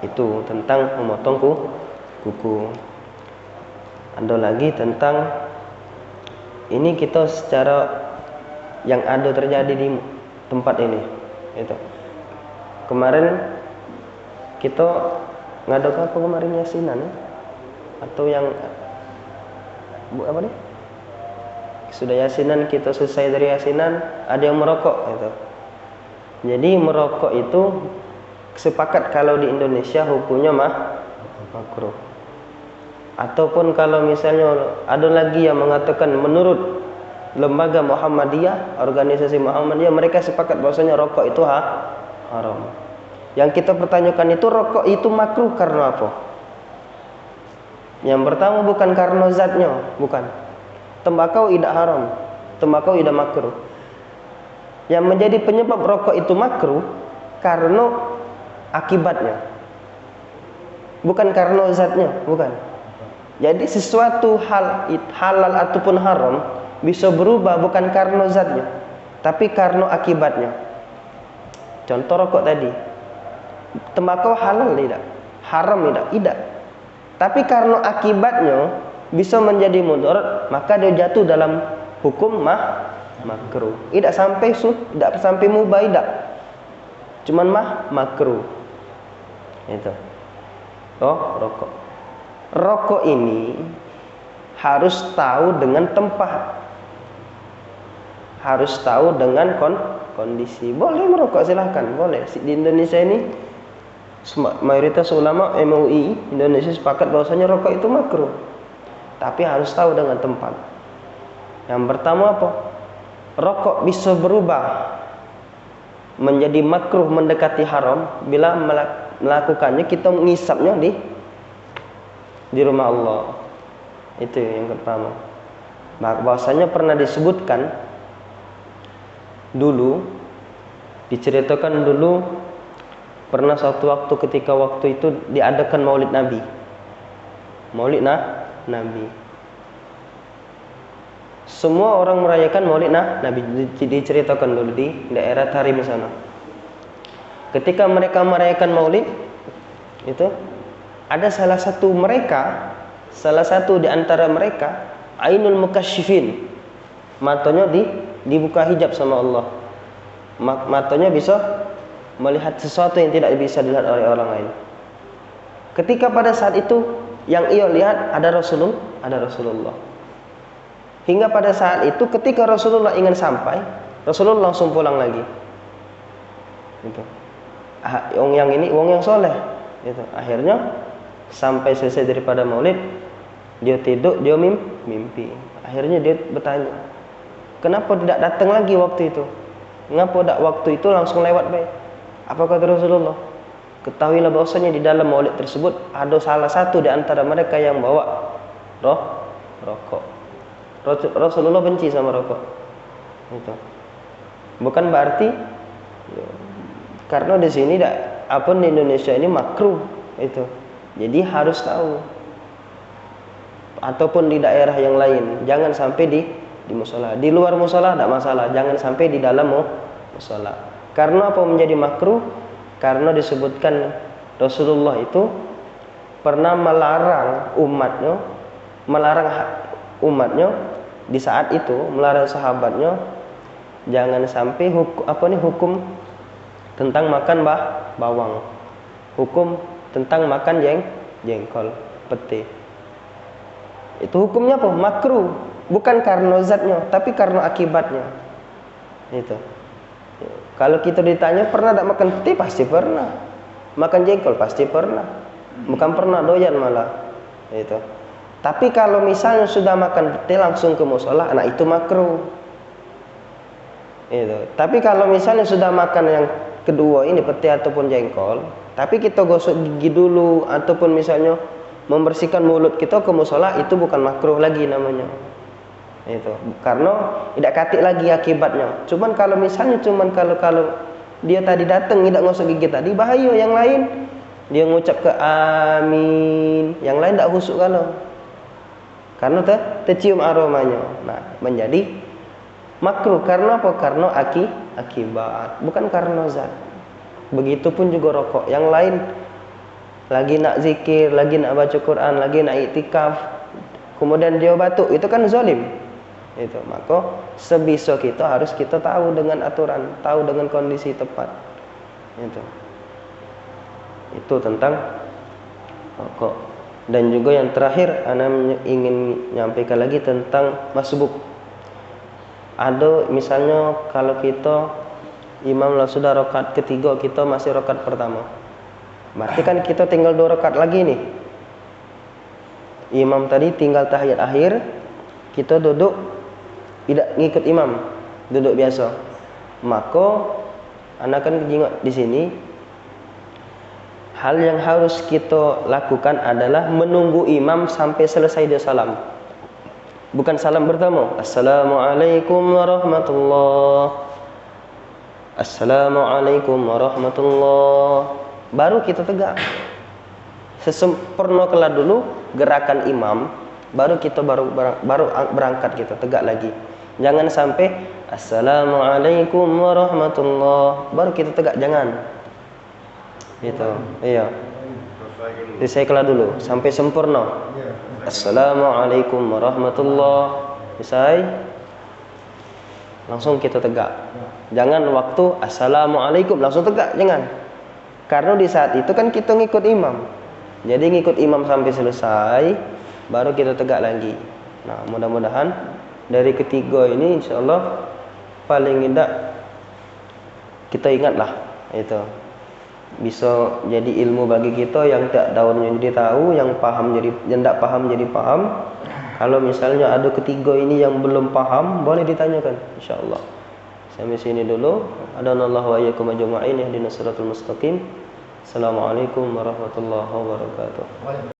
itu tentang memotong kuku. Ada lagi tentang ini kita secara yang ada terjadi di tempat ini. Itu kemarin kita ngaduk apa kemarin yasinan ya? Atau yang apa nih? Sudah yasinan, kita selesai dari yasinan, ada yang merokok gitu. Jadi merokok itu sepakat kalau di Indonesia hukumnya makruh. Ataupun kalau misalnya ada lagi yang mengatakan menurut lembaga Muhammadiyah, organisasi Muhammadiyah, mereka sepakat bahwasanya rokok itu haram. Yang kita pertanyakan itu rokok itu makruh karena apa? Yang pertama bukan karena zatnya, bukan. Tembakau tidak haram, tembakau tidak makruh. Yang menjadi penyebab rokok itu makruh karena akibatnya, bukan karena zatnya, bukan. Jadi sesuatu halal ataupun haram bisa berubah bukan karena zatnya, tapi karena akibatnya. Contoh rokok tadi, tembakau halal tidak, haram tidak. Tapi karena akibatnya bisa menjadi mudarat, maka dia jatuh dalam hukum makruh. Tidak sampai mubah, tidak. Cuman makruh. Itu. Rokok. Rokok ini harus tahu dengan tempat. Harus tahu dengan kondisi. Boleh merokok silahkan, boleh. Di Indonesia ini mayoritas ulama MUI Indonesia sepakat bahwasanya rokok itu makruh. Tapi harus tahu dengan tempat. Yang pertama apa? Rokok bisa berubah menjadi makruh mendekati haram bila melakukannya kita ngisapnya di rumah Allah. Itu yang pertama. Bahwasanya pernah disebutkan dulu, diceritakan dulu pernah suatu waktu ketika waktu itu diadakan Maulid Nabi. Maulid Nabi. Semua orang merayakan Maulid Nabi, diceritakan dulu di daerah Tarim sana. Ketika mereka merayakan Maulid itu ada salah satu di antara mereka ainul mukasyifin. Matanya dibuka hijab sama Allah. Matanya bisa melihat sesuatu yang tidak bisa dilihat oleh orang lain. Ketika pada saat itu yang ia lihat ada Rasulullah. Hingga pada saat itu ketika Rasulullah ingin sampai, Rasulullah langsung pulang lagi. Gitu. Wong yang soleh. Gitu. Akhirnya sampai selesai daripada Maulid, dia tidur, dia mimpi. Akhirnya dia bertanya, kenapa tidak datang lagi waktu itu? Mengapa tidak waktu itu langsung lewat baik? Apa kata Rasulullah? Ketahuilah bahwasanya di dalam Maulid tersebut ada salah satu di antara mereka yang bawa rokok. Rasulullah benci sama rokok. Itu. Bukan berarti karena di sini di Indonesia ini makruh itu. Jadi harus tahu. Ataupun di daerah yang lain, jangan sampai di mushola. Di luar mushola tidak masalah, jangan sampai di dalam mushola. Karena apa menjadi makruh? Karena disebutkan Rasulullah itu pernah melarang umatnya di saat itu, melarang sahabatnya jangan sampai hukum tentang makan bawang, hukum tentang makan jengkol, pete. Itu hukumnya apa? Makruh, bukan karena zatnya, tapi karena akibatnya. Itu. Kalau kita ditanya pernah tak makan pete, pasti pernah. Makan jengkol pasti pernah. Bukan pernah doyan malah. Itu. Tapi kalau misalnya sudah makan pete langsung ke mushola, nah itu makruh. Itu. Tapi kalau misalnya sudah makan yang kedua ini pete ataupun jengkol, tapi kita gosok gigi dulu ataupun misalnya membersihkan mulut kita ke mushola, itu bukan makruh lagi namanya. Itu karena tidak katik lagi akibatnya. Cuman kalau misalnya kalau dia tadi datang tidak ngosok gigi tadi, bahaya. Yang lain dia ngucap ke amin, yang lain tidak husuk karena tercium aromanya. Nah, menjadi makruh karena apa? Karena akibat, bukan karena zat. Begitupun juga rokok. Yang lain lagi nak zikir, lagi nak baca Quran, lagi nak iktikaf, kemudian dia batuk, itu kan zalim. Itu. Maka sebisa kita harus kita tahu dengan aturan, tahu dengan kondisi tepat. Itu tentang rokok. Dan juga yang terakhir, ana ingin menyampaikan lagi tentang masbuk. Ada misalnya kalau kita imam lah sudah rakaat ketiga, kita masih rakaat pertama. Berarti kan kita tinggal 2 rakaat lagi nih. Imam tadi tinggal tahiyat akhir, kita duduk tidak ngikut imam, duduk biasa. Maka ana kan ingat di sini, hal yang harus kita lakukan adalah menunggu imam sampai selesai dia salam. Bukan salam pertama, Assalamualaikum warahmatullahi, Assalamualaikum warahmatullahi, baru kita tegak. Sesempurna kelar dulu gerakan imam, baru kita baru berangkat, kita tegak lagi. Jangan sampai Assalamualaikum warahmatullahi baru kita tegak, jangan. Gitu. Iya. Jadi saya kelar dulu sampai sempurna. Assalamualaikum warahmatullahi. Selesai. Langsung kita tegak. Jangan waktu Assalamualaikum langsung tegak, jangan. Karena di saat itu kan kita ngikut imam. Jadi ngikut imam sampai selesai, baru kita tegak lagi. Nah, mudah-mudahan dari ketiga ini insyaallah paling tidak kita ingatlah itu. Bisa jadi ilmu bagi kita, yang tak tahu jadi tahu, yang paham jadi, yang tak paham jadi paham. Kalau misalnya ada ketiga ini yang belum paham, boleh ditanyakan insyaallah. Sampai sini dulu. Adanallahu wa iyyakum ajma'in ihdinas siratal mustaqim. Assalamualaikum warahmatullahi wabarakatuh.